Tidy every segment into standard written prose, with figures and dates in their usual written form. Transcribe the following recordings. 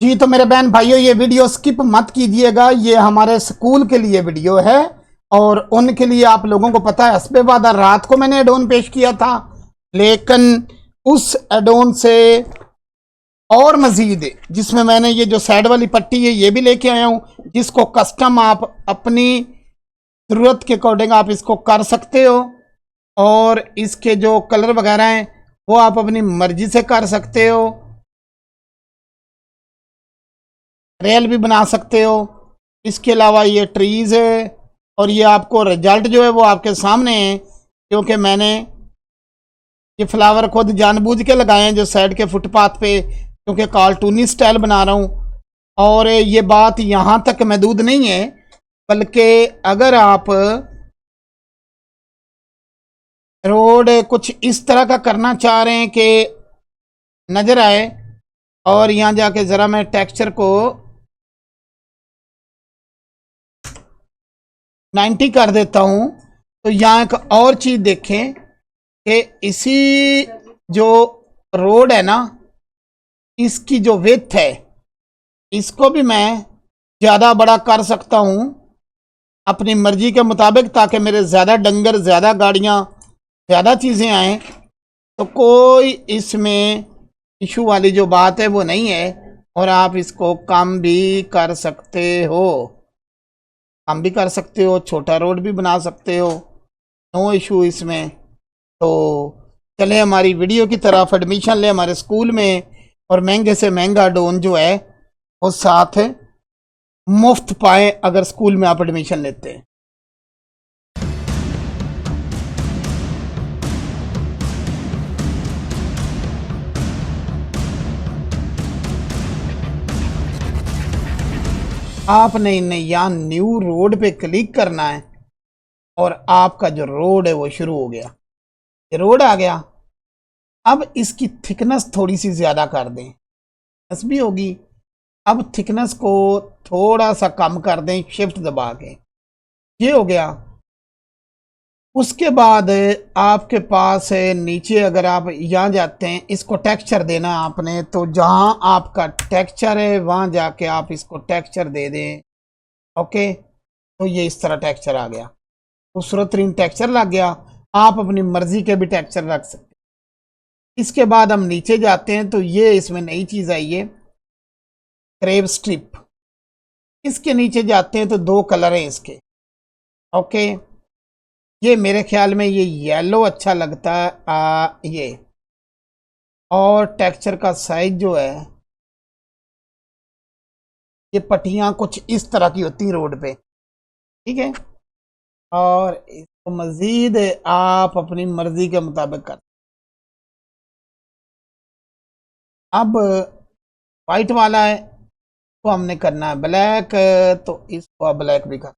जी तो मेरे बहन भाइयों, ये वीडियो स्किप मत कीजिएगा। ये हमारे स्कूल के लिए वीडियो है और उनके लिए। आप लोगों को पता है हस्बे वादा रात को मैंने एडोन पेश किया था, लेकिन उस एडोन से और मजीद जिसमें मैंने ये जो साइड वाली पट्टी है ये भी लेके आया हूं, जिसको कस्टम आप अपनी जरूरत के अकॉर्डिंग आप इसको कर सकते हो। और इसके जो कलर वगैरह हैं वो आप अपनी मर्जी से कर सकते हो। रेल भी बना सकते हो। इसके अलावा ये ट्रीज है और ये आपको रिजल्ट जो है वो आपके सामने है, क्योंकि मैंने ये फ्लावर खुद जानबूझ के लगाए हैं जो साइड के फुटपाथ पे, क्योंकि कार्टूनी स्टाइल बना रहा हूँ। और ये बात यहाँ तक महदूद नहीं है, बल्कि अगर आप रोड कुछ इस तरह का करना चाह रहे हैं कि नजर आए, और यहाँ जाके ज़रा मैं टेक्सचर को 90 कर देता हूँ, तो यहाँ एक और चीज़ देखें कि इसी जो रोड है ना, इसकी जो विड्थ है इसको भी मैं ज़्यादा बड़ा कर सकता हूँ अपनी मर्जी के मुताबिक, ताकि मेरे ज़्यादा डंगर, ज़्यादा गाड़ियाँ, ज़्यादा चीज़ें आएँ। तो कोई इसमें इशू वाली जो बात है वो नहीं है। और आप इसको कम भी कर सकते हो, कम भी कर सकते हो, छोटा रोड भी बना सकते हो, नो इशू इसमें। तो चले हमारी वीडियो की तरफ, एडमिशन ले हमारे स्कूल में, और महंगे से महंगा डोन जो है वो साथ मुफ्त पाए अगर स्कूल में आप एडमिशन लेते हैं। आपने इन्हें यहाँ न्यू रोड पे क्लिक करना है और आपका जो रोड है वो शुरू हो गया। ये रोड आ गया। अब इसकी थिकनेस थोड़ी सी ज्यादा कर दें, थिकनेस भी होगी। अब थिकनेस को थोड़ा सा कम कर दें शिफ्ट दबा के, ये हो गया। उसके बाद आपके पास नीचे अगर आप यहाँ जाते हैं, इसको टेक्सचर देना आपने, तो जहाँ आपका टेक्सचर है वहाँ जाके आप इसको टेक्सचर दे दें। ओके, तो ये इस तरह टेक्सचर आ गया, खूबसूरत तरीन टेक्सचर लग गया। आप अपनी मर्जी के भी टेक्सचर रख सकते हैं। इसके बाद हम नीचे जाते हैं तो ये इसमें नई चीज़ आई है, क्रेव स्ट्रिप। इसके नीचे जाते हैं तो दो कलर हैं इसके। ओके, ये मेरे ख्याल में ये येलो अच्छा लगता है, ये। और टेक्सचर का साइज जो है, ये पट्टियाँ कुछ इस तरह की होती हैं रोड पे, ठीक है। और इसको मजीद आप अपनी मर्जी के मुताबिक कर। अब वाइट वाला है तो हमने करना है ब्लैक, तो इसको ब्लैक भी कर।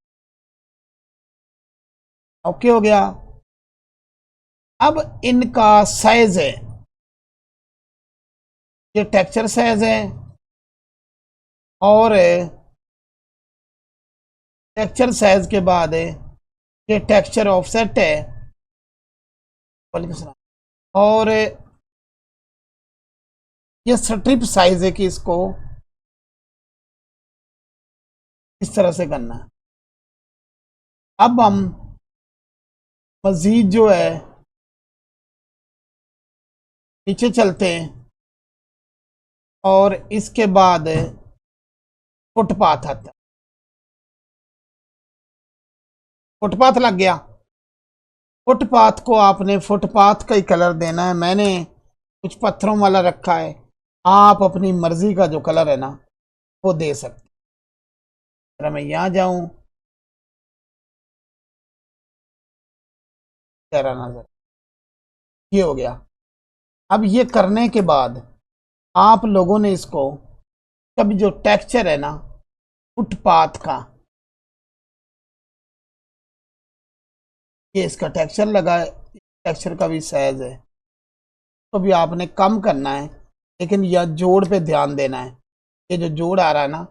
ओके हो गया। अब इनका साइज है, ये टेक्सचर साइज है, और टेक्सचर साइज के बाद ये टेक्सचर ऑफसेट है, और ये स्ट्रिप साइज है कि इसको इस तरह से करना है। अब हम मजीद जो है नीचे चलते हैं, और इसके बाद फुटपाथ आता है। फुटपाथ लग गया। फुटपाथ को आपने फुटपाथ का ही कलर देना है। मैंने कुछ पत्थरों वाला रखा है, आप अपनी मर्जी का जो कलर है ना वो दे सकते। अगर मैं यहाँ जाऊं, तेरा नजर, ये हो गया। अब ये करने के बाद आप लोगों ने इसको, कभी जो टेक्सचर है ना फुटपाथ का, ये इसका टेक्सचर लगा है, टेक्सचर का भी साइज है, तो भी आपने कम करना है। लेकिन यह जोड़ पे ध्यान देना है, ये जो जोड़ आ रहा है ना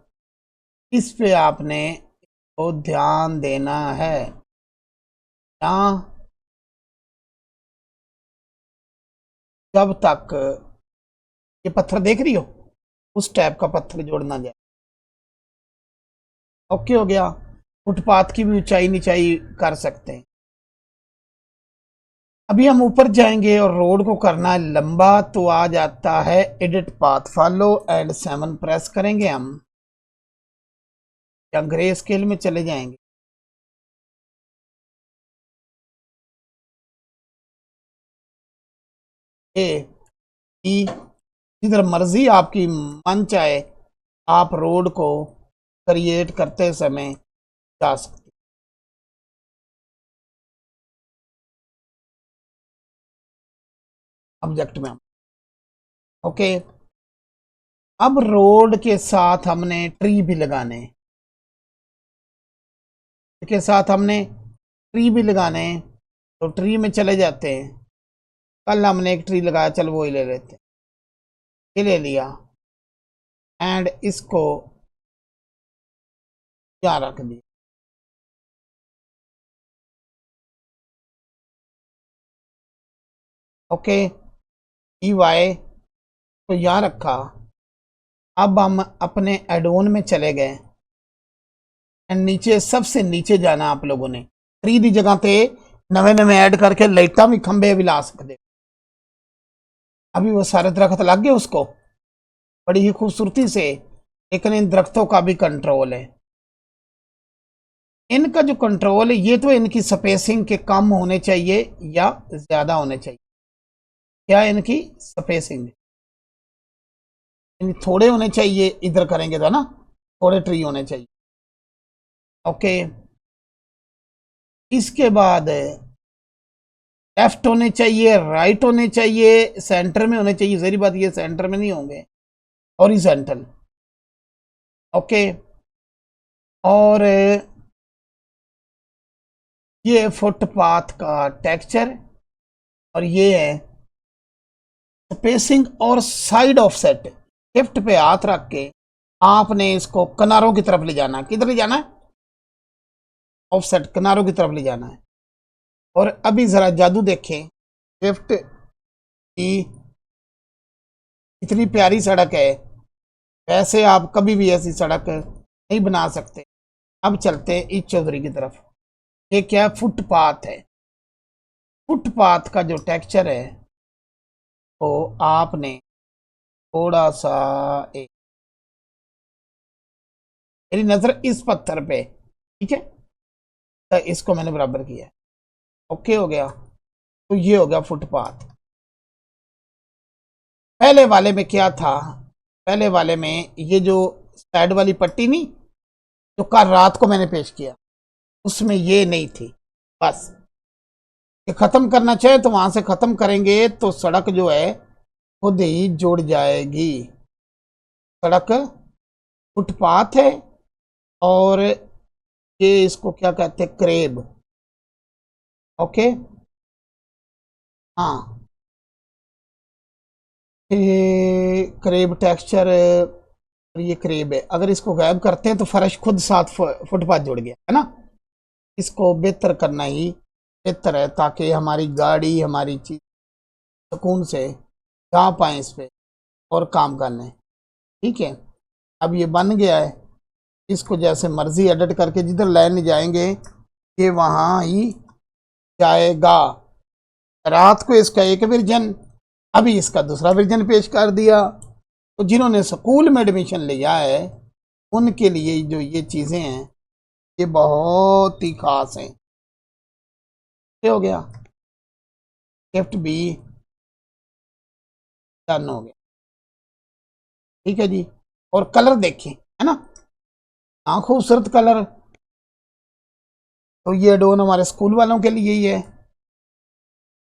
इस पे आपने तो ध्यान देना है। यहाँ जब तक ये पत्थर देख रही हो, उस टाइप का पत्थर जोड़ना जाए। ओके हो गया। फुटपाथ की भी ऊंचाई नीचाई कर सकते हैं। अभी हम ऊपर जाएंगे और रोड को करना है लंबा, तो आ जाता है edit path, follow and 7 press करेंगे हम, या ग्रे स्केल में चले जाएंगे। ए ई, जिधर मर्जी आपकी मन चाहे आप रोड को क्रिएट करते समय जा सकते। ऑब्जेक्ट में हम ओके। अब रोड के साथ हमने ट्री भी लगाने, के साथ हमने ट्री भी लगाने, तो ट्री में चले जाते हैं। कल हमने एक ट्री लगाया, चल वो ही ले लेते हैं। ये ले लिया एंड इसको यहाँ रख दिया। ओके, ई वाई तो यहाँ रखा। अब हम अपने एडोन में चले गए एंड नीचे, सबसे नीचे जाना आप लोगों ने। ट्री की जगह पे नवे नवे ऐड करके लाइटा भी खंबे भी ला सकते। अभी वो सारे दरख्त लग गए उसको बड़ी ही खूबसूरती से, लेकिन इन दरख्तों का भी कंट्रोल है। इनका जो कंट्रोल है, ये तो इनकी स्पेसिंग के कम होने चाहिए या ज्यादा होने चाहिए। क्या इनकी स्पेसिंग थोड़े होने चाहिए, इधर करेंगे तो ना थोड़े ट्री होने चाहिए। ओके, इसके बाद लेफ्ट होने चाहिए, राइट होने चाहिए, सेंटर में होने चाहिए। जहरी बात ये सेंटर में नहीं होंगे, हॉरिजॉन्टल। ओके, और ये फुटपाथ का टेक्सचर, और ये है स्पेसिंग और साइड ऑफसेट। शिफ्ट पे हाथ रख के आपने इसको किनारों की तरफ ले जाना है। किधर ले जाना है? ऑफसेट, किनारों की तरफ ले जाना है। और अभी जरा जादू देखें, शिफ्ट की इतनी प्यारी सड़क है, वैसे आप कभी भी ऐसी सड़क नहीं बना सकते। अब चलते हैं ईद चौधरी की तरफ। ये क्या है? फुटपाथ है। फुटपाथ का जो टेक्सचर है तो आपने थोड़ा सा मेरी नजर इस पत्थर पे, ठीक है, तो इसको मैंने बराबर किया। ओके हो गया, तो ये हो गया फुटपाथ। पहले वाले में क्या था? पहले वाले में ये जो साइड वाली पट्टी नहीं, जो कल रात को मैंने पेश किया, उसमें ये नहीं थी। बस ये खत्म करना चाहे तो वहां से खत्म करेंगे, तो सड़क जो है खुद ही जुड़ जाएगी। सड़क फुटपाथ है, और ये इसको क्या कहते हैं? क्रेब। ओके, हाँ, ये क्रेब टेक्सचर, और ये क्रेब है। अगर इसको गायब करते हैं तो फर्श खुद साथ फुटपाथ जुड़ गया है ना। इसको बेहतर करना ही बेहतर है, ताकि हमारी गाड़ी, हमारी चीज सुकून से जा पाए इस पे और काम कर लें। ठीक है, अब ये बन गया है। इसको जैसे मर्जी एडिट करके जिधर लाइन जाएंगे ये वहां ही जाएगा। रात को इसका एक वर्जन, अभी इसका दूसरा वर्जन पेश कर दिया। तो जिन्होंने स्कूल में एडमिशन लिया है उनके लिए जो ये चीजें हैं ये बहुत ही खास हैं। क्या हो गया? शिफ्ट बी, डन हो गया। ठीक है जी, और कलर देखें, है ना, हाँ खूबसूरत कलर। तो ये एडोन हमारे स्कूल वालों के लिए ही है।